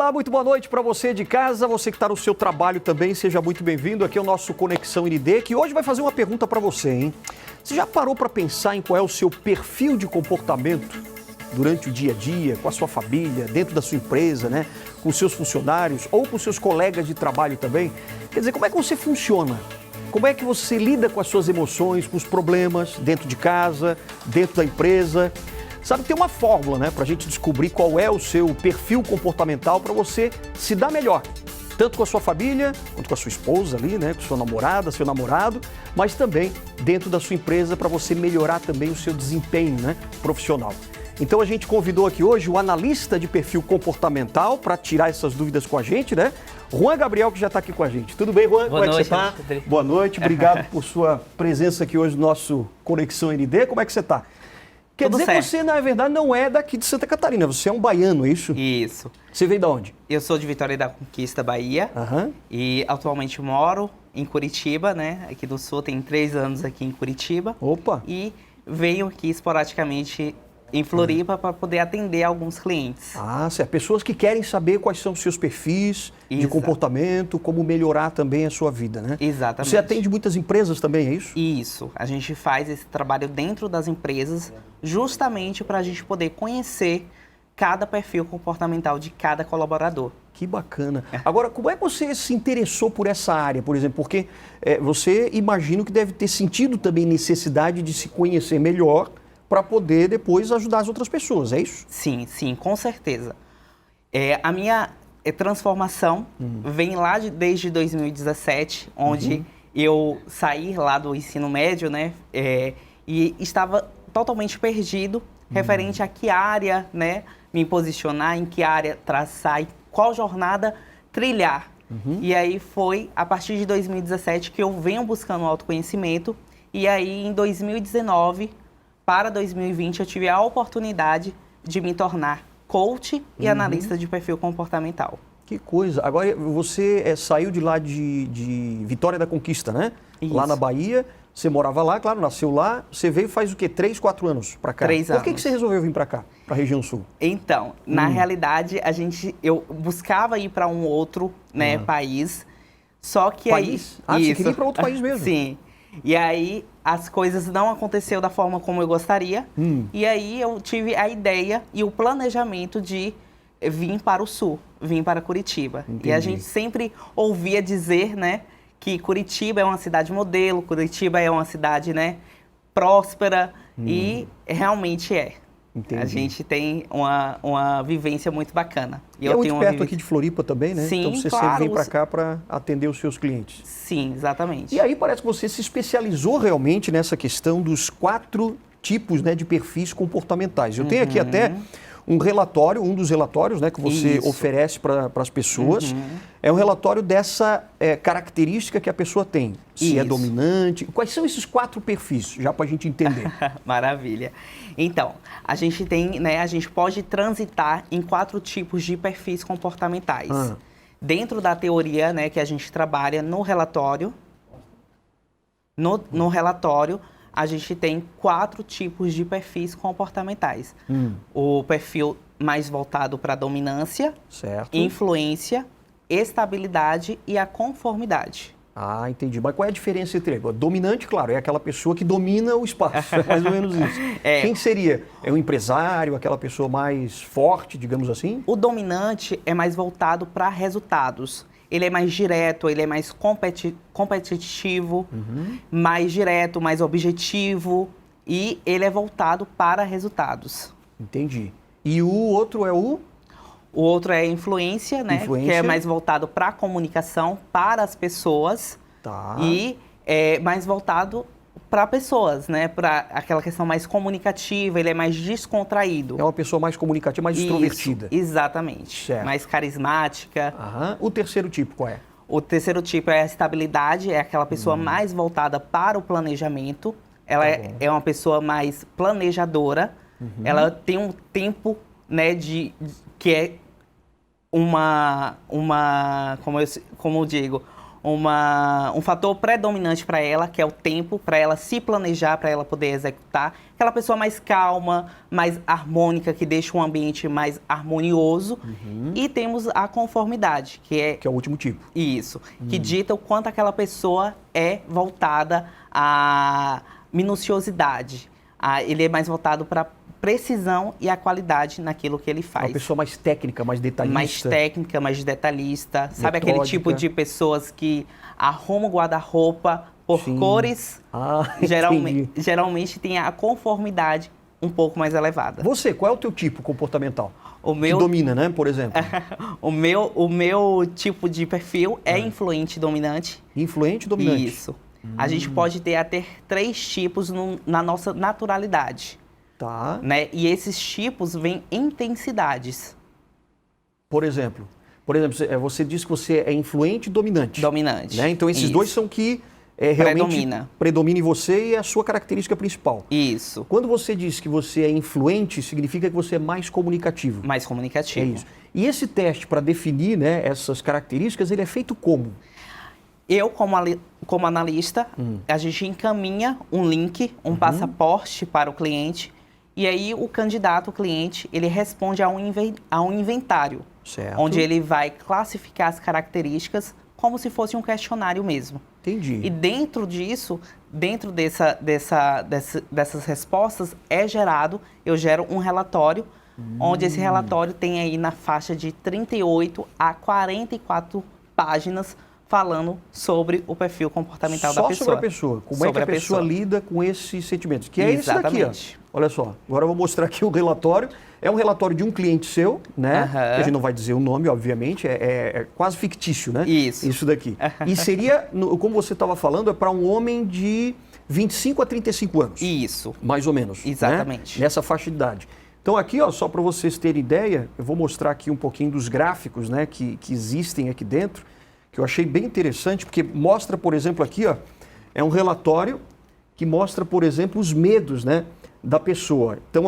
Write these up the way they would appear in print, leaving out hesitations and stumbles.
Olá, muito boa noite para você de casa, você que está no seu trabalho também, seja muito bem-vindo. Aqui é o nosso Conexão ND, que hoje vai fazer uma pergunta para você, hein? Você já parou para pensar em qual é o seu perfil de comportamento durante o dia a dia, com a sua família, dentro da sua empresa, né? Com os seus funcionários ou com seus colegas de trabalho também? Quer dizer, como é que você funciona? Como é que você lida com as suas emoções, com os problemas dentro de casa, dentro da empresa? Sabe que tem uma fórmula, né, para a gente descobrir qual é o seu perfil comportamental para você se dar melhor, tanto com a sua família, quanto com a sua esposa ali, né, com sua namorada, seu namorado, mas também dentro da sua empresa para você melhorar também o seu desempenho, né, profissional. Então a gente convidou aqui hoje o analista de perfil comportamental para tirar essas dúvidas com a gente, né? Juan Gabriel, que já está aqui com a gente. Tudo bem, Juan? Como é que você está? Boa noite, obrigado por sua presença aqui hoje no nosso Conexão ND. Como é que você está? Quer dizer que você, na verdade, não é daqui de Santa Catarina, você é um baiano, é isso? Isso. Você veio de onde? Eu sou de Vitória da Conquista, Bahia, e atualmente moro em Curitiba, né? Aqui do Sul, tem 3 anos aqui em Curitiba. Opa! E venho aqui esporadicamente em Floripa para poder atender alguns clientes. Ah, certo. Pessoas que querem saber quais são os seus perfis de comportamento, como melhorar também a sua vida, né? Exatamente. Você atende muitas empresas também, é isso? Isso. A gente faz esse trabalho dentro das empresas justamente para a gente poder conhecer cada perfil comportamental de cada colaborador. Que bacana. Agora, como é que você se interessou por essa área, por exemplo? Porque você, imagino que deve ter sentido também necessidade de se conhecer melhor para poder depois ajudar as outras pessoas, é isso? Sim, sim, com certeza. A minha transformação vem lá desde 2017, onde eu saí lá do ensino médio, né? E estava totalmente perdido referente a que área, né, me posicionar, em que área traçar e qual jornada trilhar. E aí foi a partir de 2017 que eu venho buscando autoconhecimento, e aí em 2019 para 2020 eu tive a oportunidade de me tornar coach e analista de perfil comportamental. Que coisa. Agora você saiu de lá de Vitória da Conquista, né? Isso. Lá na Bahia. Você morava lá, claro, nasceu lá. Você veio faz o quê? 3, 4 anos para cá? 3 anos. Por que você resolveu vir para cá, para a região sul? Então, na realidade, eu buscava ir para um outro, né, país. Só que país? Aí... Você queria ir para outro país mesmo? Sim. E aí as coisas não aconteceram da forma como eu gostaria. E aí eu tive a ideia e o planejamento de vir para o sul, vir para Curitiba. Entendi. E a gente sempre ouvia dizer, né, que Curitiba é uma cidade modelo, Curitiba é uma cidade, né, próspera, e realmente é. Entendi. A gente tem uma vivência muito bacana. E é muito perto aqui de Floripa também, né? Sim, então você claro, sempre vem para cá para atender os seus clientes. Sim, exatamente. E aí parece que você se especializou realmente nessa questão dos 4 tipos, né, de perfis comportamentais. Eu tenho aqui até um relatório, um dos relatórios, né, que você oferece para as pessoas. É um relatório dessa característica que a pessoa tem. Se é dominante. Quais são esses 4 perfis, já para a gente entender? Maravilha. Então, a gente tem, né, a gente pode transitar em 4 tipos de perfis comportamentais. Dentro da teoria, né, que a gente trabalha no relatório, no relatório, a gente tem 4 tipos de perfis comportamentais. O perfil mais voltado para a dominância, influência, estabilidade e a conformidade. Ah, entendi. Mas qual é a diferença entre eles? Dominante, claro, é aquela pessoa que domina o espaço, é mais ou menos isso. Quem seria? É um empresário, aquela pessoa mais forte, digamos assim? O dominante é mais voltado para resultados. Ele é mais direto, ele é mais competitivo, mais direto, mais objetivo, e ele é voltado para resultados. Entendi. E o outro é o? O outro é influência, né? Que é mais voltado para a comunicação, para as pessoas. Tá. E é mais voltado para pessoas, né? Para aquela questão mais comunicativa, ele é mais descontraído. É uma pessoa mais comunicativa, mais extrovertida. Exatamente. Certo. Mais carismática. O terceiro tipo qual é? O terceiro tipo é a estabilidade, é aquela pessoa mais voltada para o planejamento. Ela é uma pessoa mais planejadora. Ela tem um tempo, né, que é como eu digo, um fator predominante para ela, que é o tempo, para ela se planejar, para ela poder executar. Aquela pessoa mais calma, mais harmônica, que deixa um ambiente mais harmonioso. E temos a conformidade, que é o último tipo. Isso, que dita o quanto aquela pessoa é voltada à minuciosidade. Ele é mais voltado para precisão e a qualidade naquilo que ele faz. Uma pessoa mais técnica, mais detalhista. Mais técnica, mais detalhista. Sabe metódica. aquele tipo de pessoas que arrumam o guarda-roupa por cores? Geralmente tem a conformidade um pouco mais elevada. Você, qual é o teu tipo comportamental? O meu... Que domina, né, por exemplo? o meu tipo de perfil é influente dominante. Influente dominante. Isso. A gente pode ter até 3 tipos na nossa naturalidade. Tá. Né? E esses tipos vêm em intensidades. Por exemplo, você diz que você é influente e dominante. Dominante. Né? Então esses dois são que realmente predomina em você e é a sua característica principal. Isso. Quando você diz que você é influente, significa que você é mais comunicativo. Mais comunicativo. É isso. E esse teste para definir, né, essas características, ele é feito como? Eu, como analista, a gente encaminha um link, um passaporte para o cliente, e aí o candidato, o cliente, ele responde a um inventário, certo. Onde ele vai classificar as características como se fosse um questionário mesmo. Entendi. E dentro disso, dentro dessas respostas, eu gero um relatório, onde esse relatório tem aí na faixa de 38 a 44 páginas, falando sobre o perfil comportamental da pessoa. Só sobre a pessoa. Como é que a pessoa lida com esses sentimentos. Que é esse daqui, ó. Olha só. Agora eu vou mostrar aqui o relatório. É um relatório de um cliente seu, né? Que a gente não vai dizer o nome, obviamente. É quase fictício, né? Isso daqui. E seria, como você estava falando, é para um homem de 25 a 35 anos. Isso. Mais ou menos. Exatamente. Né? Nessa faixa de idade. Então aqui, ó, só para vocês terem ideia, eu vou mostrar aqui um pouquinho dos gráficos, né, que existem aqui dentro, que eu achei bem interessante, porque mostra, por exemplo, aqui, ó, é um relatório que mostra, por exemplo, os medos, né, da pessoa. Então,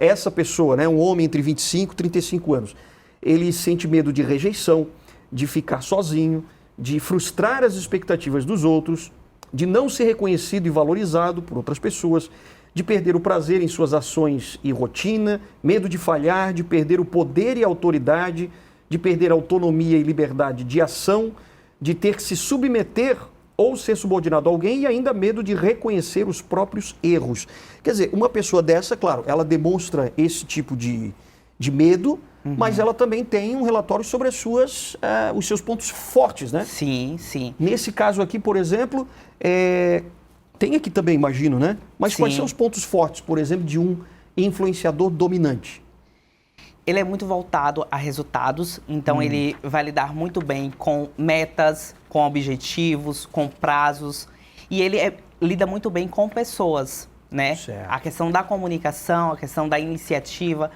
essa pessoa, né, um homem entre 25 e 35 anos, ele sente medo de rejeição, de ficar sozinho, de frustrar as expectativas dos outros, de não ser reconhecido e valorizado por outras pessoas, de perder o prazer em suas ações e rotina, medo de falhar, de perder o poder e a autoridade, de perder autonomia e liberdade de ação, de ter que se submeter ou ser subordinado a alguém e ainda medo de reconhecer os próprios erros. Quer dizer, uma pessoa dessa, claro, ela demonstra esse tipo de medo, mas ela também tem um relatório sobre os seus pontos fortes, né? Sim, sim. Nesse caso aqui, por exemplo, tem aqui também, imagino, né? Mas quais são os pontos fortes, por exemplo, de um influenciador dominante? Ele é muito voltado a resultados, então ele vai lidar muito bem com metas, com objetivos, com prazos, e ele lida muito bem com pessoas, né? Certo. A questão da comunicação, a questão da iniciativa,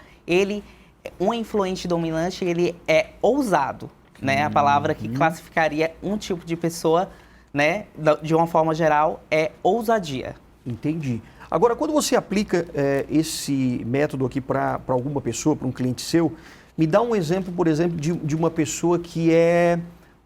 um influente dominante, ele é ousado, né? A palavra que classificaria um tipo de pessoa, né, de uma forma geral, é ousadia. Entendi. Agora, quando você aplica esse método aqui para alguma pessoa, para um cliente seu, me dá um exemplo, por exemplo, de uma pessoa que é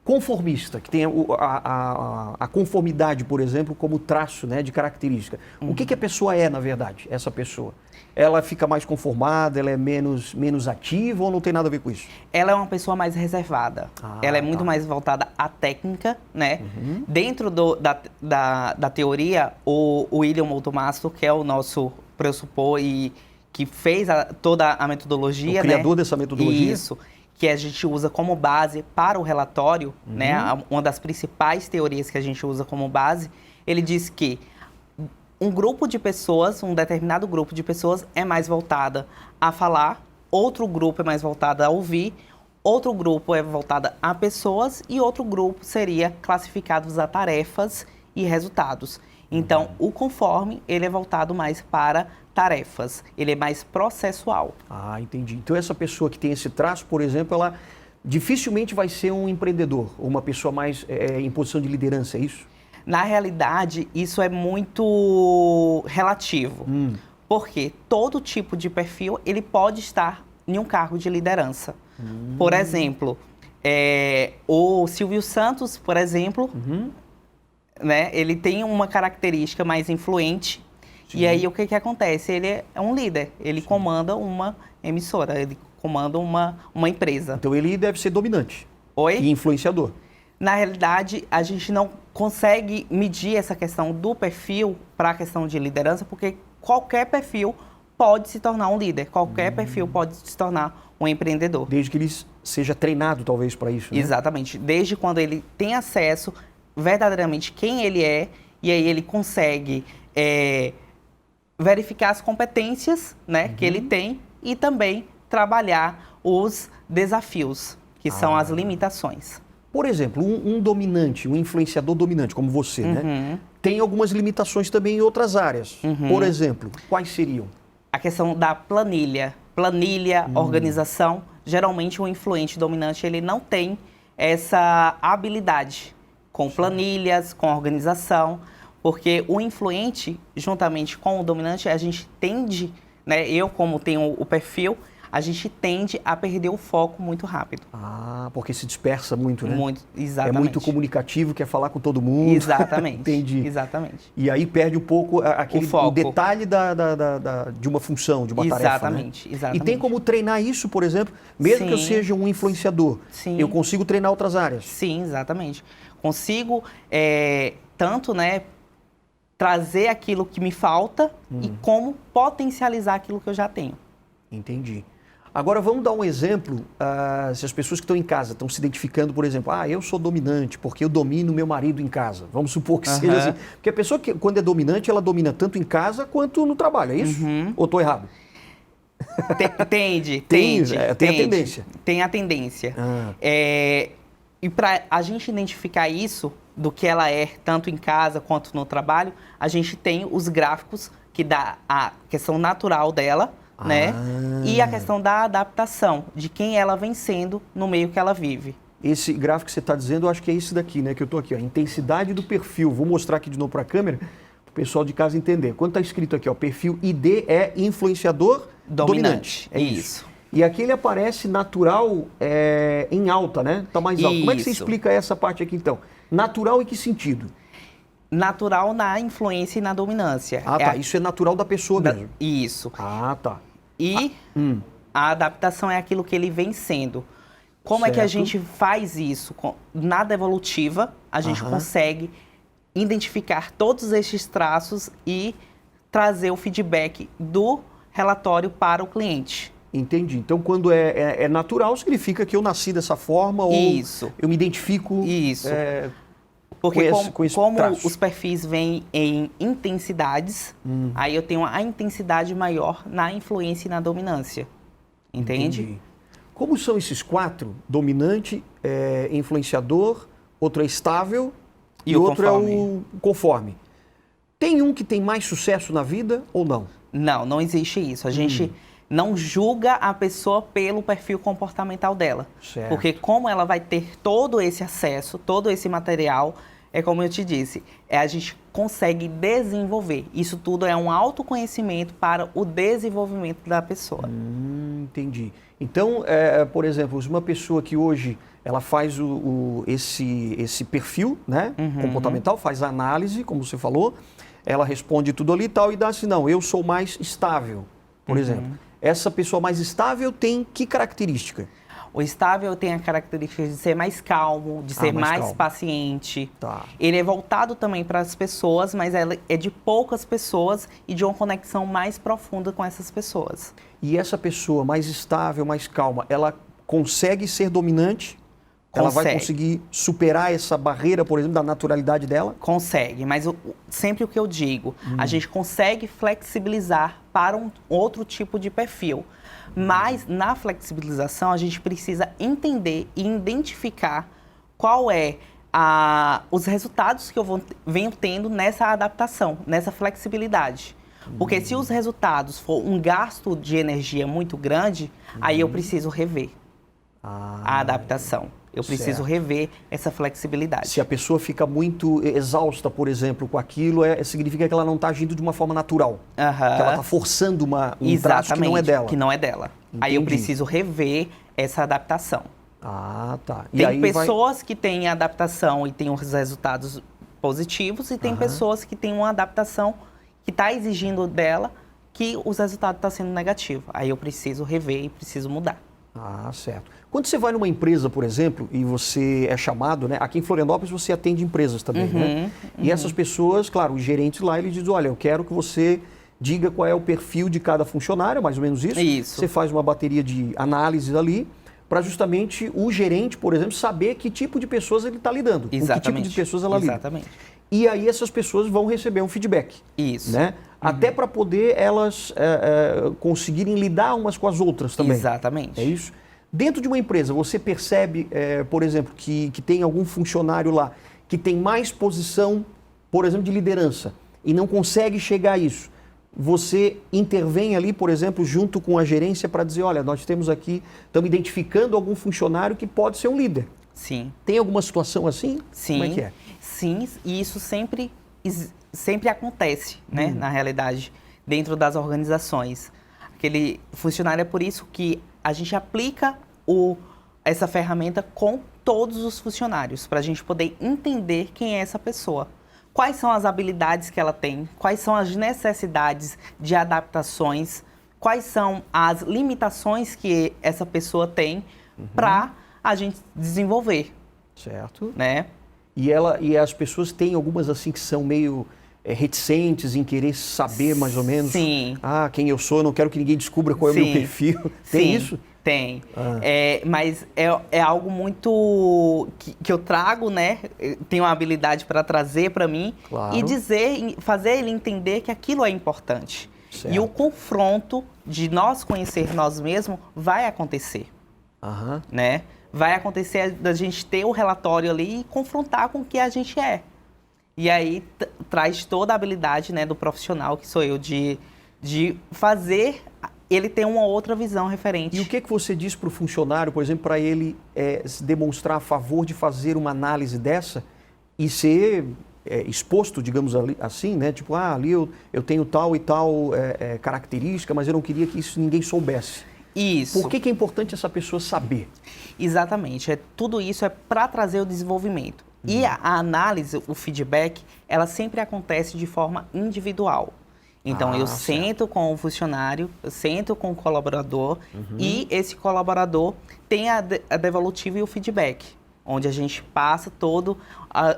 conformista, que tem a conformidade, por exemplo, como traço, né, de característica. O que a pessoa é, na verdade, essa pessoa? Ela fica mais conformada, ela é menos ativa ou não tem nada a ver com isso? Ela é uma pessoa mais reservada. Ela é muito mais voltada à técnica, né? Dentro da teoria, o William Moulton-Master, que é o nosso pressutor e que fez toda a metodologia, o criador dessa metodologia? Isso, que a gente usa como base para o relatório, né? Uma das principais teorias que a gente usa como base, ele diz que um grupo de pessoas, um determinado grupo de pessoas é mais voltada a falar, outro grupo é mais voltada a ouvir, outro grupo é voltada a pessoas e outro grupo seria classificados a tarefas e resultados. Então, o conforme, ele é voltado mais para tarefas, ele é mais processual. Ah, entendi. Então, essa pessoa que tem esse traço, por exemplo, ela dificilmente vai ser um empreendedor, ou uma pessoa mais em posição de liderança, é isso? Na realidade, isso é muito relativo, porque todo tipo de perfil ele pode estar em um cargo de liderança. Por exemplo, O Silvio Santos, por exemplo, né, ele tem uma característica mais influente. Sim. E aí o que acontece? Ele é um líder, ele Sim. comanda uma emissora, ele comanda uma empresa. Então ele deve ser dominante. Oi? E influenciador. Na realidade, a gente não consegue medir essa questão do perfil para a questão de liderança, porque qualquer perfil pode se tornar um líder, qualquer perfil pode se tornar um empreendedor. Desde que ele seja treinado, talvez, para isso, né? Exatamente. Desde quando ele tem acesso verdadeiramente quem ele é, e aí ele consegue verificar as competências, né, que ele tem e também trabalhar os desafios, que são as limitações. Por exemplo, um dominante, um influenciador dominante, como você, né? Tem algumas limitações também em outras áreas. Por exemplo, quais seriam? A questão da planilha. Planilha, organização. Geralmente, o influente dominante, ele não tem essa habilidade com planilhas, com organização, porque o influente, juntamente com o dominante, a gente tende, né? Eu, como tenho o perfil, a gente tende a perder o foco muito rápido. Ah, porque se dispersa muito, né? Muito, exatamente. É muito comunicativo, quer falar com todo mundo. Exatamente. Entendi. Exatamente. E aí perde um pouco o detalhe de uma função, de uma tarefa, exatamente, né? Exatamente. E tem como treinar isso, por exemplo, mesmo que eu seja um influenciador, eu consigo treinar outras áreas? Sim, exatamente. Consigo, tanto, né, trazer aquilo que me falta e como potencializar aquilo que eu já tenho. Entendi. Agora, vamos dar um exemplo, se as pessoas que estão em casa estão se identificando, por exemplo, eu sou dominante porque eu domino meu marido em casa. Vamos supor que seja assim. Porque a pessoa, que quando é dominante, ela domina tanto em casa quanto no trabalho, é isso? Ou estou errado? Tende. Tem a tendência. Tem a tendência. E para a gente identificar isso, do que ela é, tanto em casa quanto no trabalho, a gente tem os gráficos que dá a questão natural dela, né? E a questão da adaptação, de quem ela vem sendo no meio que ela vive. Esse gráfico que você está dizendo, eu acho que é esse daqui, né? Que eu estou aqui, ó, intensidade do perfil. Vou mostrar aqui de novo para a câmera, para o pessoal de casa entender. Quando está escrito aqui, ó, perfil ID é influenciador dominante. É isso. E aqui ele aparece natural em alta, né? Está mais alto. Como é que você explica essa parte aqui, então? Natural em que sentido? Natural na influência e na dominância. Tá. Isso é natural da pessoa mesmo. Isso. Tá. E a adaptação é aquilo que ele vem sendo. Como é que a gente faz isso? Na devolutiva, a gente consegue identificar todos estes traços e trazer o feedback do relatório para o cliente. Entendi. Então, quando é natural, significa que eu nasci dessa forma ou eu me identifico... Isso. Porque como os perfis vêm em intensidades, aí eu tenho a intensidade maior na influência e na dominância. Entende? Entendi. Como são esses 4? Dominante, influenciador, outro é estável e outro conforme. É o conforme. Tem um que tem mais sucesso na vida ou não? Não existe isso. A gente não julga a pessoa pelo perfil comportamental dela. Certo. Porque como ela vai ter todo esse acesso, todo esse material, como eu te disse, a gente consegue desenvolver. Isso tudo é um autoconhecimento para o desenvolvimento da pessoa. Entendi. Então, por exemplo, uma pessoa que hoje ela faz esse perfil, né, comportamental, faz a análise, como você falou, ela responde tudo ali e tal, e dá assim, não, eu sou mais estável, por exemplo. Essa pessoa mais estável tem que característica? O estável tem a característica de ser mais calmo, de ser mais paciente. Tá. Ele é voltado também para as pessoas, mas ela é de poucas pessoas e de uma conexão mais profunda com essas pessoas. E essa pessoa mais estável, mais calma, ela consegue ser dominante? Ela vai conseguir superar essa barreira, por exemplo, da naturalidade dela? Consegue, mas sempre o que eu digo, a gente consegue flexibilizar para um outro tipo de perfil. Mas na flexibilização a gente precisa entender e identificar qual os resultados que eu venho tendo nessa adaptação, nessa flexibilidade. Porque se os resultados for um gasto de energia muito grande, aí eu preciso rever a adaptação. Eu preciso rever essa flexibilidade. Se a pessoa fica muito exausta, por exemplo, com aquilo, significa que ela não está agindo de uma forma natural. Que ela está forçando um traço que não é dela. Que não é dela. Entendi. Aí eu preciso rever essa adaptação. Ah, tá. E Tem aí pessoas que têm adaptação e têm os resultados positivos e tem pessoas que têm uma adaptação que está exigindo dela que os resultados estão sendo negativos. Aí eu preciso rever e preciso mudar. Ah, certo. Quando você vai numa empresa, por exemplo, e você é chamado, né? Aqui em Florianópolis você atende empresas também, né? E essas pessoas, claro, os gerentes lá, eles dizem, olha, eu quero que você diga qual é o perfil de cada funcionário, mais ou menos isso. Isso. Você faz uma bateria de análises ali, para justamente o gerente, por exemplo, saber que tipo de pessoas ele está lidando, com que tipo de pessoas ela lida. Exatamente. E aí essas pessoas vão receber um feedback. Isso. Né? Até para poder elas conseguirem lidar umas com as outras também. Exatamente. É isso? Dentro de uma empresa, você percebe, por exemplo, que tem algum funcionário lá que tem mais posição, por exemplo, de liderança e não consegue chegar a isso. Você intervém ali, por exemplo, junto com a gerência para dizer, olha, nós temos aqui, estamos identificando algum funcionário que pode ser um líder. Sim. Tem alguma situação assim? Sim. Como é que é? Sim, e isso sempre acontece, né, na realidade, dentro das organizações. Aquele funcionário é por isso que a gente aplica essa ferramenta com todos os funcionários, para a gente poder entender quem é essa pessoa. Quais são as habilidades que ela tem, quais são as necessidades de adaptações, quais são as limitações que essa pessoa tem para a gente desenvolver. Certo. Né? E as pessoas têm algumas assim que são meio reticentes em querer saber mais ou menos. Sim. Ah, quem eu sou, não quero que ninguém descubra qual é o meu perfil. Tem Sim, isso? Tem. Mas é algo muito que eu trago, né? Tenho uma habilidade para trazer para mim e fazer ele entender que aquilo é importante. Certo. E o confronto de nós conhecer nós mesmos vai acontecer. Né? Vai acontecer da gente ter o relatório ali e confrontar com o que a gente é. E aí traz toda a habilidade, né, do profissional, que sou eu, de fazer ele ter uma outra visão referente. E o que você diz para o funcionário, por exemplo, para ele se demonstrar a favor de fazer uma análise dessa e ser exposto, digamos assim, né? Tipo, ali eu tenho tal e tal característica, mas eu não queria que isso ninguém soubesse. Isso. Por que é importante essa pessoa saber? Exatamente. Tudo isso é para trazer o desenvolvimento. E a análise, o feedback, ela sempre acontece de forma individual. Então, eu sento com o funcionário, eu sento com o colaborador e esse colaborador tem a devolutiva e o feedback, onde a gente passa todo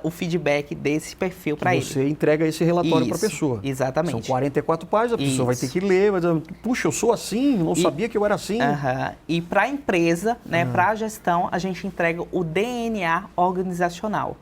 o feedback desse perfil para ele. Você entrega esse relatório para a pessoa. Exatamente. São 44 páginas, a pessoa vai ter que ler, vai dizer, puxa, eu sou assim, não sabia que eu era assim. E para a empresa, né, para a gestão, a gente entrega o DNA organizacional.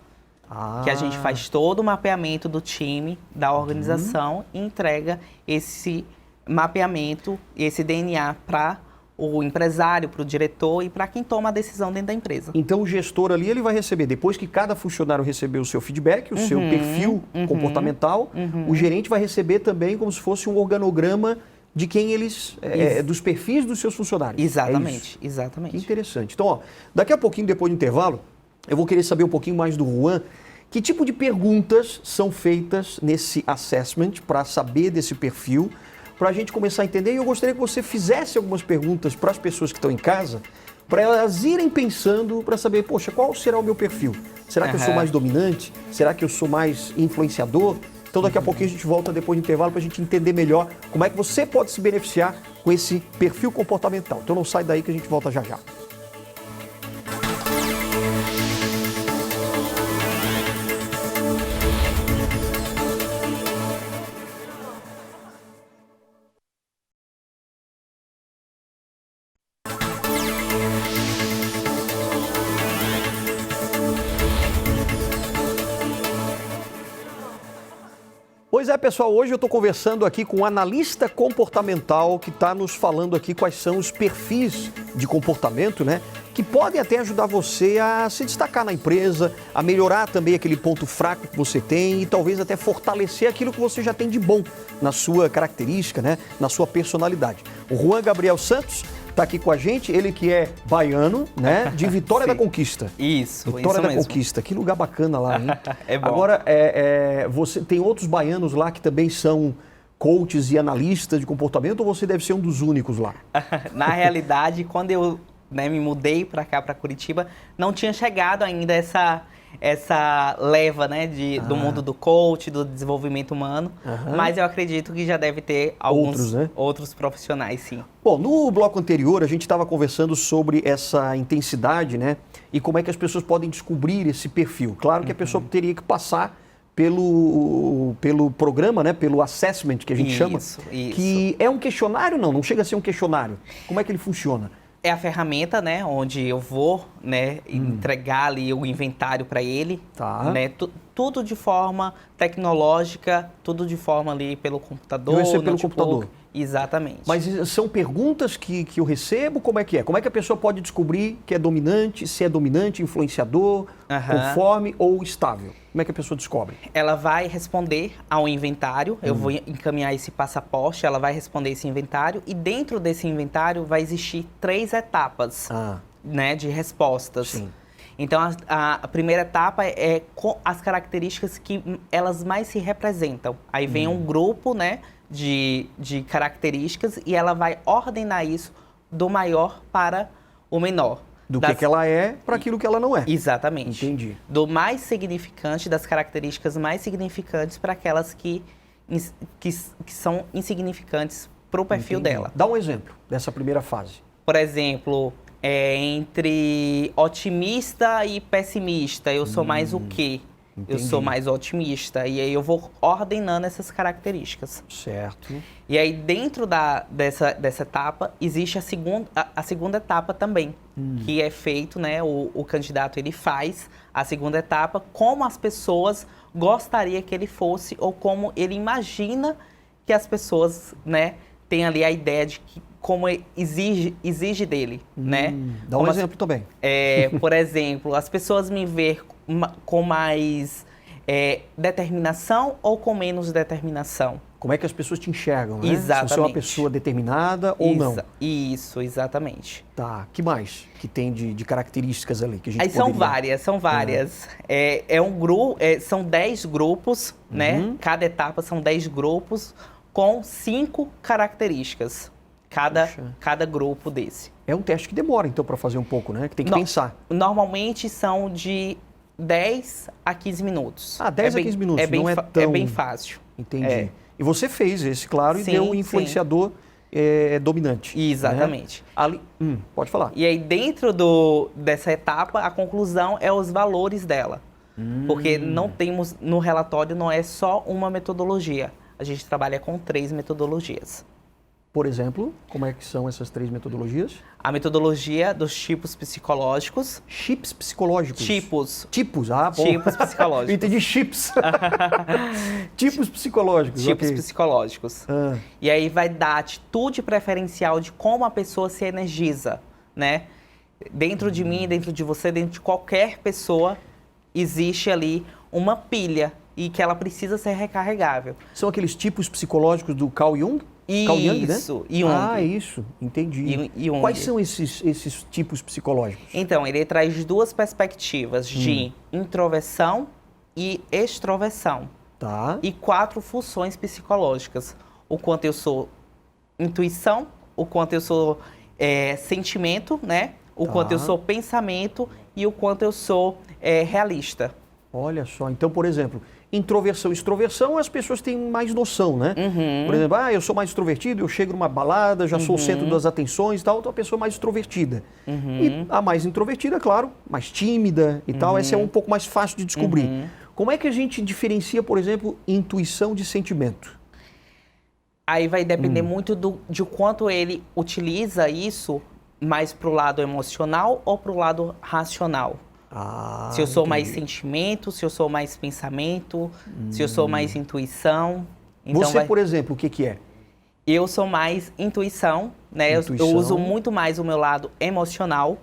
Que a gente faz todo o mapeamento do time, da organização e entrega esse mapeamento, esse DNA para o empresário, para o diretor e para quem toma a decisão dentro da empresa. Então o gestor ali ele vai receber, depois que cada funcionário receber o seu feedback, o seu perfil comportamental, o gerente vai receber também como se fosse um organograma de quem eles, dos perfis dos seus funcionários. Exatamente, exatamente. Que interessante. Então, daqui a pouquinho, depois do intervalo, eu vou querer saber um pouquinho mais do Juan. Que tipo de perguntas são feitas nesse assessment para saber desse perfil, para a gente começar a entender? E eu gostaria que você fizesse algumas perguntas para as pessoas que estão em casa, para elas irem pensando para saber, poxa, qual será o meu perfil? Será que eu sou mais dominante? Será que eu sou mais influenciador? Então daqui a pouquinho a gente volta depois do intervalo para a gente entender melhor como é que você pode se beneficiar com esse perfil comportamental. Então não sai daí que a gente volta já já. Pois é, pessoal, hoje eu estou conversando aqui com um analista comportamental que está nos falando aqui quais são os perfis de comportamento, né? Que podem até ajudar você a se destacar na empresa, a melhorar também aquele ponto fraco que você tem e talvez até fortalecer aquilo que você já tem de bom na sua característica, né? Na sua personalidade. O Juan Gabriel Santos está aqui com a gente, ele que é baiano, né? De Vitória da Conquista. Isso, Vitória da mesmo. Conquista, que lugar bacana lá, hein? É bom. Agora, você tem outros baianos lá que também são coaches e analistas de comportamento ou você deve ser um dos únicos lá? Na realidade, quando eu né, me mudei para cá, para Curitiba, não tinha chegado ainda essa leva, né, do mundo do coach, do desenvolvimento humano, mas eu acredito que já deve ter alguns outros profissionais, sim. Bom, no bloco anterior a gente estava conversando sobre essa intensidade, né, e como é que as pessoas podem descobrir esse perfil. Claro que a pessoa teria que passar pelo programa, né, pelo assessment que a gente chama, que é um questionário, não chega a ser um questionário. Como é que ele funciona? É a ferramenta, né, onde eu vou, né, entregar ali o inventário para ele, né, tudo de forma tecnológica, tudo de forma ali pelo computador, vai ser pelo computador. Exatamente. Mas são perguntas que eu recebo? Como é que é? Como é que a pessoa pode descobrir que é dominante, se é dominante, influenciador, conforme ou estável? Como é que a pessoa descobre? Ela vai responder ao inventário, eu vou encaminhar esse passaporte, ela vai responder esse inventário e dentro desse inventário vai existir 3 etapas, né, de respostas. Sim. Então, a primeira etapa é com as características que elas mais se representam. Aí vem um grupo, né, de características e ela vai ordenar isso do maior para o menor. Do que ela é para aquilo que ela não é. Exatamente. Entendi. Do mais significante, das características mais significantes para aquelas que são insignificantes para o perfil dela. Dá um exemplo dessa primeira fase. Por exemplo, entre otimista e pessimista, eu sou mais o quê? Entendi. Eu sou mais otimista. E aí eu vou ordenando essas características. Certo. E aí dentro dessa etapa, existe a segunda etapa também. Que é feito, né? O candidato ele faz a segunda etapa, como as pessoas gostariam que ele fosse, ou como ele imagina que as pessoas, né, têm ali a ideia de que como exige dele, né? Dá um exemplo também. Por exemplo, as pessoas me veem com mais determinação ou com menos determinação. Como é que as pessoas te enxergam, né? Exatamente. Se você é uma pessoa determinada ou não. Isso, exatamente. Tá, que mais que tem de características ali que a gente Aí poderia... são várias. São 10 grupos, né? Cada etapa são 10 grupos com 5 características. Cada grupo desse. É um teste que demora, então, para fazer um pouco, né? Que tem que pensar. Normalmente são de 10 a 15 minutos. 10 a 15 minutos, não é tão... É bem fácil. Entendi. E você fez esse, claro, e deu um influenciador dominante. Exatamente. Né? Ali... pode falar. E aí, dentro dessa etapa, a conclusão é os valores dela. Porque não temos, no relatório, não é só uma metodologia. A gente trabalha com 3 metodologias. Por exemplo, como é que são essas 3 metodologias? A metodologia dos tipos psicológicos. Chips psicológicos? Tipos. Tipos, bom. Tipos psicológicos. Eu entendi chips. Tipos psicológicos. Tipos psicológicos. E aí vai dar atitude preferencial de como a pessoa se energiza, né? Dentro de mim, dentro de você, dentro de qualquer pessoa, existe ali uma pilha e que ela precisa ser recarregável. São aqueles tipos psicológicos do Carl Jung? Isso, Jung. Isso, entendi. Jung. Quais são esses tipos psicológicos? Então, ele traz 2 perspectivas de introversão e extroversão. Tá. E 4 funções psicológicas. O quanto eu sou intuição, o quanto eu sou sentimento, né? O quanto eu sou pensamento e o quanto eu sou realista. Olha só, então, por exemplo, introversão e extroversão, as pessoas têm mais noção, né? Por exemplo, eu sou mais extrovertido, eu chego numa balada, já sou o centro das atenções e tal, então a pessoa mais extrovertida. E a mais introvertida, claro, mais tímida e tal, essa é um pouco mais fácil de descobrir. Como é que a gente diferencia, por exemplo, intuição de sentimento? Aí vai depender muito de quanto ele utiliza isso mais para o lado emocional ou para o lado racional. Se eu sou mais sentimento, se eu sou mais pensamento, se eu sou mais intuição. Então você, por exemplo, o que é? Eu sou mais intuição, né? Eu uso muito mais o meu lado emocional,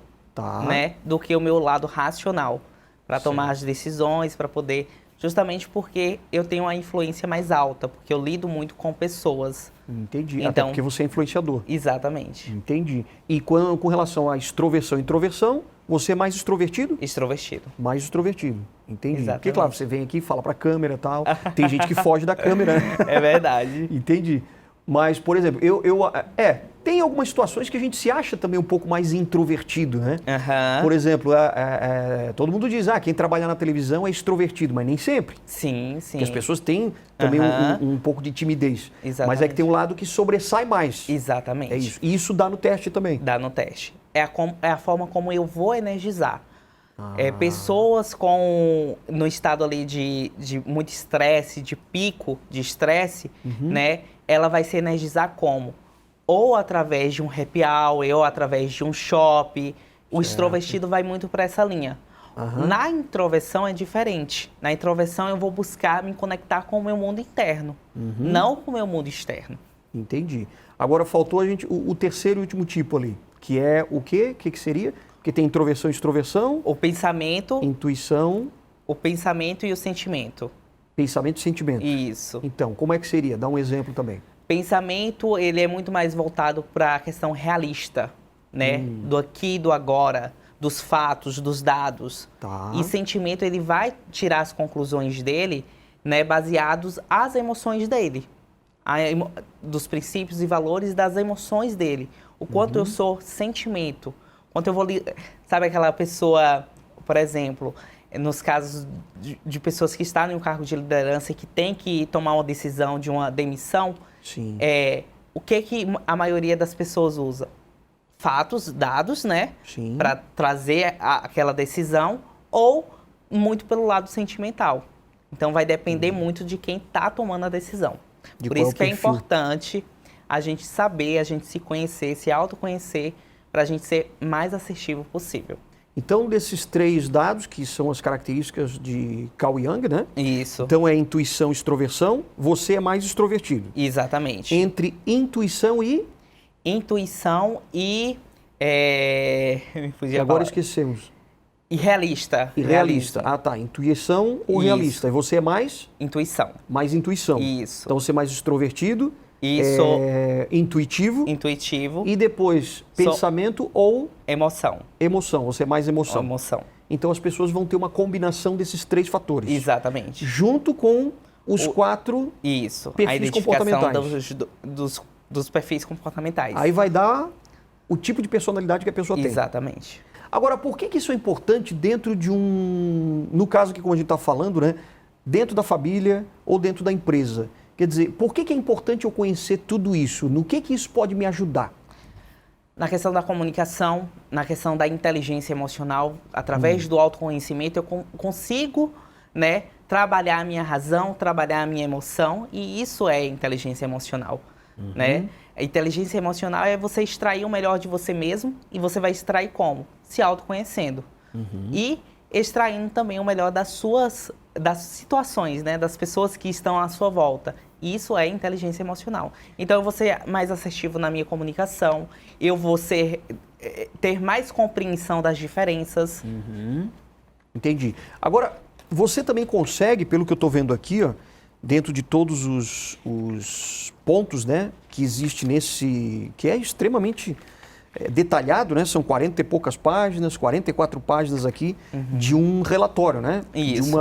né? Do que o meu lado racional. Para tomar as decisões, para poder... Justamente porque eu tenho uma influência mais alta, porque eu lido muito com pessoas. Entendi. Então, até porque você é influenciador. Exatamente. Entendi. E com relação à extroversão e introversão, você é mais extrovertido? Extrovertido. Mais extrovertido. Entendi. Exatamente. Porque, claro, você vem aqui, fala pra câmera e tal. Tem gente que foge da câmera. É verdade. Entendi. Mas, por exemplo, tem tem algumas situações que a gente se acha também um pouco mais introvertido, né? Aham. Por exemplo, todo mundo diz, quem trabalha na televisão é extrovertido, mas nem sempre. Sim, sim. Porque as pessoas têm também um pouco de timidez. Exatamente. Mas é que tem um lado que sobressai mais. Exatamente. É isso. E isso dá no teste também. Dá no teste. É a forma como eu vou energizar. Ah. Pessoas no estado ali de muito estresse, de pico de estresse, né? Ela vai se energizar como? Ou através de um happy hour, ou através de um shopping. O extrovertido vai muito para essa linha. Na introversão é diferente. Na introversão eu vou buscar me conectar com o meu mundo interno, não com o meu mundo externo. Entendi. Agora faltou a gente o terceiro e último tipo ali, que é o quê? O que seria? Porque tem introversão e extroversão. O pensamento, Intuição. o pensamento e o sentimento. Pensamento e sentimento. Isso. Então, como é que seria? Dá um exemplo também. Pensamento, ele é muito mais voltado para a questão realista, né? Do aqui e do agora, dos fatos, dos dados. Tá. E sentimento, ele vai tirar as conclusões dele, né? Baseados às emoções dele. Dos princípios e valores das emoções dele. O quanto eu sou sentimento. Quanto eu vou... Sabe aquela pessoa, por exemplo, nos casos de pessoas que estão em um cargo de liderança e que tem que tomar uma decisão de uma demissão... Sim. O que a maioria das pessoas usa? Fatos, dados, né? Sim. Para trazer aquela decisão, ou muito pelo lado sentimental. Então vai depender muito de quem está tomando a decisão. De Por qual isso que é perfil. importante a gente saber, a gente se conhecer, se autoconhecer, para a gente ser mais assertivo possível. Então, desses 3 dados, que são as características de Carl Jung, né? Isso. Então, é intuição e extroversão. Você é mais extrovertido. Exatamente. Entre intuição e... Intuição e... Me fugi a Agora palavra. esquecemos. E realista. E realista. Ah, tá. Intuição ou Isso. realista. E você é mais? Intuição. Mais intuição. Isso. Então, você é mais extrovertido. Isso. Intuitivo. Intuitivo. E depois, pensamento ou Emoção. emoção. Você é mais emoção. Emoção. Então, as pessoas vão ter uma combinação desses 3 fatores. Exatamente. Junto com os 4 Isso. perfis A identificação comportamentais. dos perfis comportamentais. Aí vai dar o tipo de personalidade que a pessoa tem. Exatamente. Agora, por que isso é importante dentro de no caso que como a gente está falando, né, dentro da família ou dentro da empresa? Quer dizer, por que é importante eu conhecer tudo isso? No que isso pode me ajudar? Na questão da comunicação, na questão da inteligência emocional, através do autoconhecimento, eu consigo, né, trabalhar a minha razão, trabalhar a minha emoção, e isso é inteligência emocional, né? A inteligência emocional é você extrair o melhor de você mesmo, e você vai extrair como? Se autoconhecendo. E extraindo também o melhor das situações, né, das pessoas que estão à sua volta. Isso é inteligência emocional. Então, eu vou ser mais assertivo na minha comunicação, eu vou ter mais compreensão das diferenças. Entendi. Agora, você também consegue, pelo que eu estou vendo aqui, ó, dentro de todos os pontos, né, que existe nesse, que é extremamente detalhado, né? São 40 e poucas páginas, 44 páginas aqui de um relatório, né? Isso.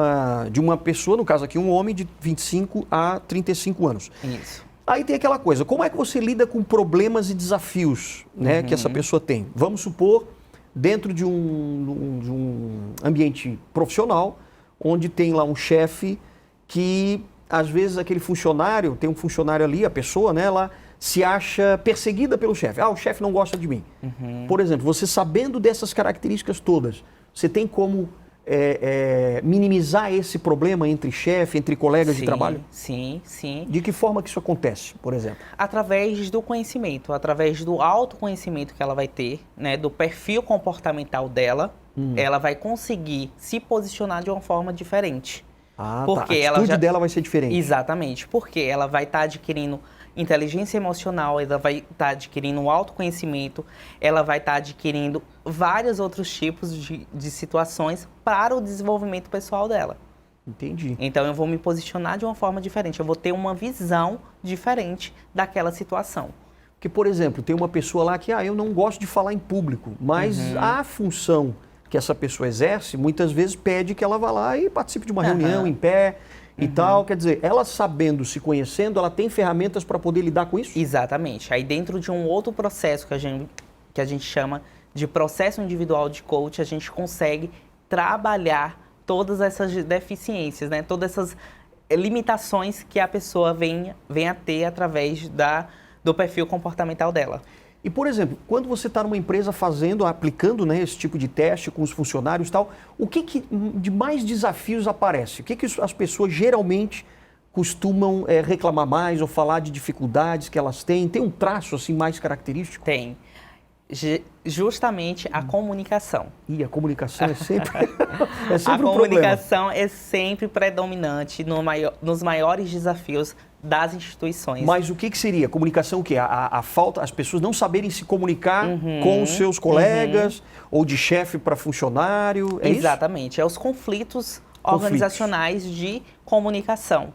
De uma pessoa, no caso aqui um homem de 25 a 35 anos. Isso. Aí tem aquela coisa, como é que você lida com problemas e desafios, né, que essa pessoa tem? Vamos supor, dentro de um ambiente profissional, onde tem lá um chefe que, às vezes, aquele funcionário, tem um funcionário ali, a pessoa, né, ela se acha perseguida pelo chefe. O chefe não gosta de mim. Por exemplo, você sabendo dessas características todas, você tem como minimizar esse problema entre chefe, entre colegas de trabalho? Sim, sim. De que forma que isso acontece, por exemplo? Através do conhecimento, através do autoconhecimento que ela vai ter, né, do perfil comportamental dela, ela vai conseguir se posicionar de uma forma diferente. Porque a atitude dela vai ser diferente. Exatamente, porque ela vai estar adquirindo inteligência emocional, ela vai estar adquirindo autoconhecimento, ela vai estar adquirindo vários outros tipos de situações para o desenvolvimento pessoal dela. Entendi. Então eu vou me posicionar de uma forma diferente, eu vou ter uma visão diferente daquela situação. Porque, por exemplo, tem uma pessoa lá que, eu não gosto de falar em público, mas a função que essa pessoa exerce, muitas vezes pede que ela vá lá e participe de uma reunião em pé. e tal. Quer dizer, ela sabendo, se conhecendo, ela tem ferramentas para poder lidar com isso? Exatamente. Aí dentro de um outro processo que a gente chama de processo individual de coach, a gente consegue trabalhar todas essas deficiências, né? Todas essas limitações que a pessoa vem a ter através do perfil comportamental dela. E, por exemplo, quando você está numa empresa aplicando, né, esse tipo de teste com os funcionários e tal, o que de mais desafios aparece? O que as pessoas geralmente costumam reclamar mais ou falar de dificuldades que elas têm? Tem um traço assim mais característico? Tem. Justamente a comunicação. E a comunicação é sempre, é sempre a um comunicação problema. é sempre predominante nos maiores desafios das instituições. Mas o que seria? Comunicação o quê? A falta, as pessoas não saberem se comunicar com os seus colegas ou de chefe para funcionário, é Exatamente, isso? É os conflitos organizacionais de comunicação.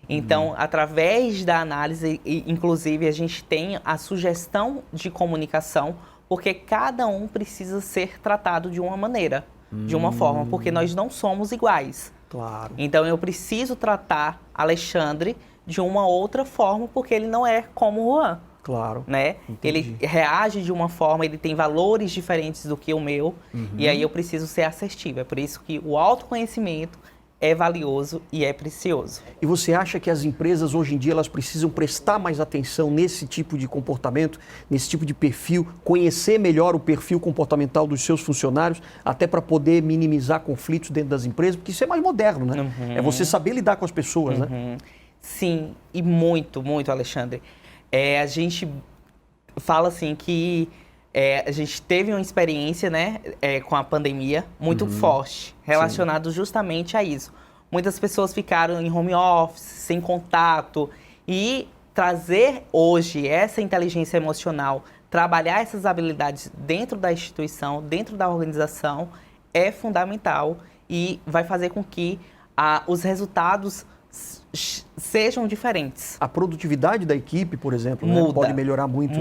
Então, através da análise, inclusive, a gente tem a sugestão de comunicação, porque cada um precisa ser tratado de uma maneira, de uma forma, porque nós não somos iguais. Claro. Então, eu preciso tratar Alexandre de uma outra forma, porque ele não é como o Juan. Claro. Né? Ele reage de uma forma, ele tem valores diferentes do que o meu, e aí eu preciso ser assertivo. É por isso que o autoconhecimento é valioso e é precioso. E você acha que as empresas hoje em dia elas precisam prestar mais atenção nesse tipo de comportamento, nesse tipo de perfil, conhecer melhor o perfil comportamental dos seus funcionários, até para poder minimizar conflitos dentro das empresas? Porque isso é mais moderno, né? É você saber lidar com as pessoas, né? Sim, e muito, muito, Alexandre. A gente fala assim que a gente teve uma experiência, né, com a pandemia muito forte, relacionado justamente a isso. Muitas pessoas ficaram em home office, sem contato, e trazer hoje essa inteligência emocional, trabalhar essas habilidades dentro da instituição, dentro da organização, é fundamental e vai fazer com que os resultados sejam diferentes. A produtividade da equipe, por exemplo, muda, né? Pode melhorar muito.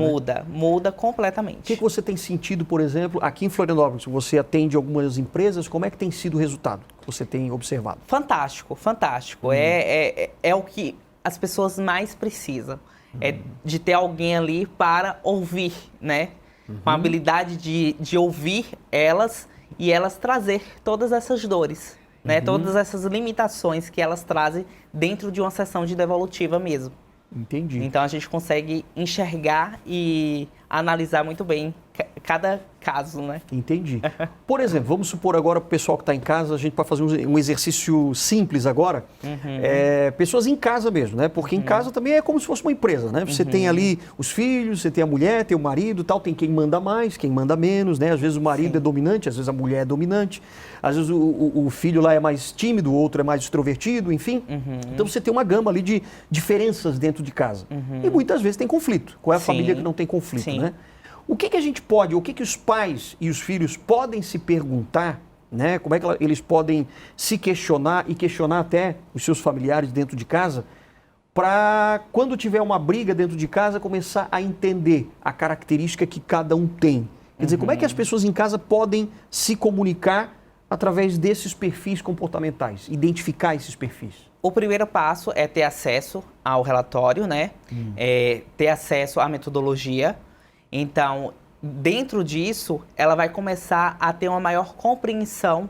Muda completamente. O que você tem sentido, por exemplo, aqui em Florianópolis? Você atende algumas empresas, como é que tem sido o resultado que você tem observado? Fantástico, fantástico. É o que as pessoas mais precisam. É de ter alguém ali para ouvir, né? Com a habilidade de ouvir elas e elas trazer todas essas dores. Né, todas essas limitações que elas trazem dentro de uma sessão de devolutiva mesmo. Entendi. Então a gente consegue enxergar e analisar muito bem cada caso, né? Entendi. Por exemplo, vamos supor agora para o pessoal que está em casa, a gente pode fazer um exercício simples agora. Pessoas em casa mesmo, né? Porque em casa também é como se fosse uma empresa, né? Você tem ali os filhos, você tem a mulher, tem o marido, tal, tem quem manda mais, quem manda menos, né? Às vezes o marido é dominante, às vezes a mulher é dominante, às vezes o filho lá é mais tímido, o outro é mais extrovertido, enfim. Então você tem uma gama ali de diferenças dentro de casa. E muitas vezes tem conflito. Qual é a família que não tem conflito, né? O que a gente pode, o que os pais e os filhos podem se perguntar, né? Como é que eles podem se questionar e questionar até os seus familiares dentro de casa, para quando tiver uma briga dentro de casa, começar a entender a característica que cada um tem. Quer dizer, como é que as pessoas em casa podem se comunicar através desses perfis comportamentais, identificar esses perfis? O primeiro passo é ter acesso ao relatório, né? Ter acesso à metodologia. Então, dentro disso, ela vai começar a ter uma maior compreensão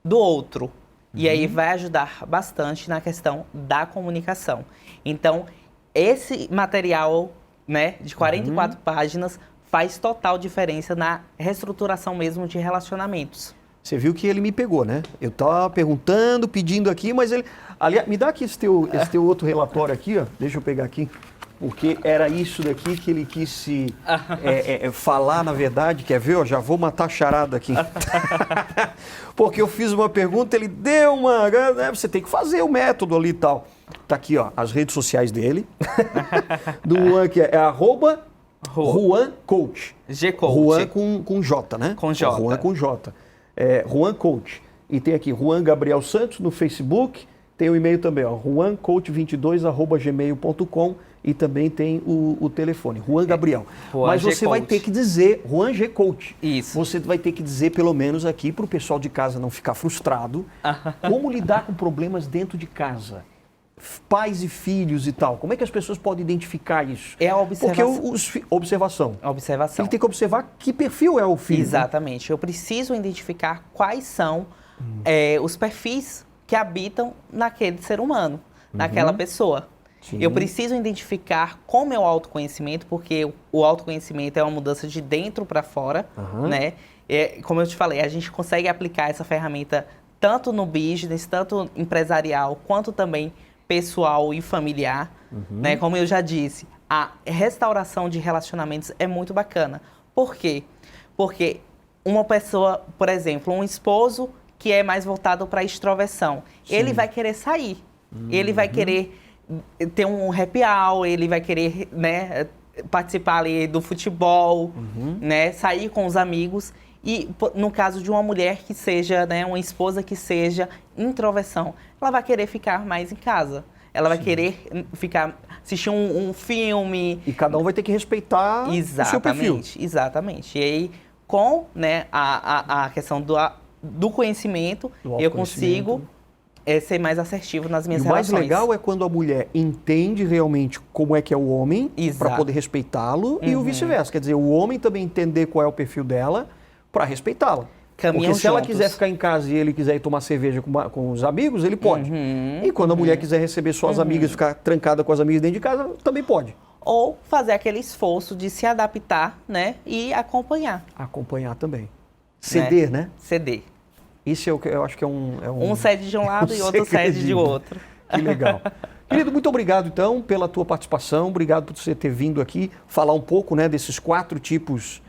do outro. E aí vai ajudar bastante na questão da comunicação. Então, esse material, né, de 44 páginas faz total diferença na reestruturação mesmo de relacionamentos. Você viu que ele me pegou, né? Eu estava perguntando, pedindo aqui, mas ele... Aliás, me dá aqui esse teu outro relatório aqui, ó. Deixa eu pegar aqui. Porque era isso daqui que ele quis se falar, na verdade. Quer ver? Ó, já vou matar a charada aqui. Porque eu fiz uma pergunta, ele deu uma... Né, você tem que fazer o método ali e tal. Tá aqui, ó, as redes sociais dele. Do Juan, que é Juan Coach. G-Coach. Juan com J, né? Com J. Juan com J. Juan Coach. E tem aqui Juan Gabriel Santos no Facebook. Tem o e-mail também, ó, juancoach22@gmail.com, e também tem o telefone, Juan Gabriel. Mas você vai ter que dizer, Juan G Coach. Isso. Você vai ter que dizer, pelo menos aqui, para o pessoal de casa não ficar frustrado, como lidar com problemas dentro de casa. pais e filhos e tal, como é que as pessoas podem identificar isso? É a observação. Porque observação. A observação. Ele tem que observar que perfil é o filho. Exatamente. Eu preciso identificar quais são os perfis que habitam naquele ser humano, naquela pessoa. Sim. Eu preciso identificar com o meu autoconhecimento, porque o autoconhecimento é uma mudança de dentro para fora, né? Como eu te falei, a gente consegue aplicar essa ferramenta tanto no business, tanto empresarial, quanto também pessoal e familiar, né? Como eu já disse, a restauração de relacionamentos é muito bacana. Por quê? Porque uma pessoa, por exemplo, um esposo que é mais voltado para a extroversão, ele vai querer sair, ele vai querer ter um happy hour, ele vai querer, né, participar ali do futebol, né, sair com os amigos. E no caso de uma mulher que seja, né, uma esposa que seja introversão, ela vai querer ficar mais em casa. Ela vai querer assistir um filme. E cada um vai ter que respeitar o seu perfil. Exatamente. E aí, com, né, a questão do conhecimento, eu consigo ser mais assertivo nas minhas relações. O mais legal é quando a mulher entende realmente como é que é o homem, para poder respeitá-lo, e o vice-versa. Quer dizer, o homem também entender qual é o perfil dela, para respeitá-la. Porque se ela quiser ficar em casa e ele quiser ir tomar cerveja com os amigos, ele pode. E quando a mulher quiser receber suas amigas, ficar trancada com as amigas dentro de casa, também pode. Ou fazer aquele esforço de se adaptar, né? E acompanhar. Acompanhar também. Ceder, né? Ceder. Isso eu acho que é um... Um cede de um lado e outro cede de outro. Que legal. Querido, muito obrigado, então, pela tua participação. Obrigado por você ter vindo aqui falar um pouco, né, desses 4 tipos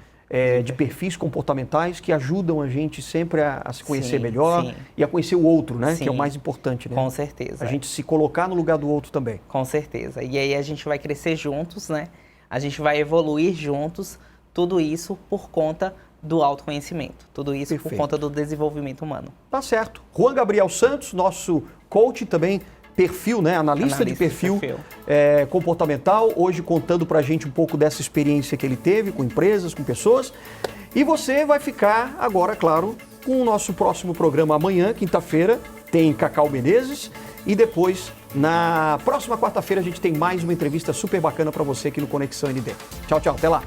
de perfis comportamentais que ajudam a gente sempre a se conhecer melhor e a conhecer o outro, né? Que é o mais importante, né? Com certeza. A gente se colocar no lugar do outro também. Com certeza. E aí a gente vai crescer juntos, né? A gente vai evoluir juntos, tudo isso por conta do autoconhecimento, tudo isso por conta do desenvolvimento humano. Tá certo. Juan Gabriel Santos, nosso coach também, perfil, né? Analista de perfil. Comportamental, hoje contando pra gente um pouco dessa experiência que ele teve com empresas, com pessoas. E você vai ficar agora, claro, com o nosso próximo programa amanhã, quinta-feira, tem Cacau Menezes. E depois, na próxima quarta-feira, a gente tem mais uma entrevista super bacana pra você aqui no Conexão ND. Tchau, tchau. Até lá.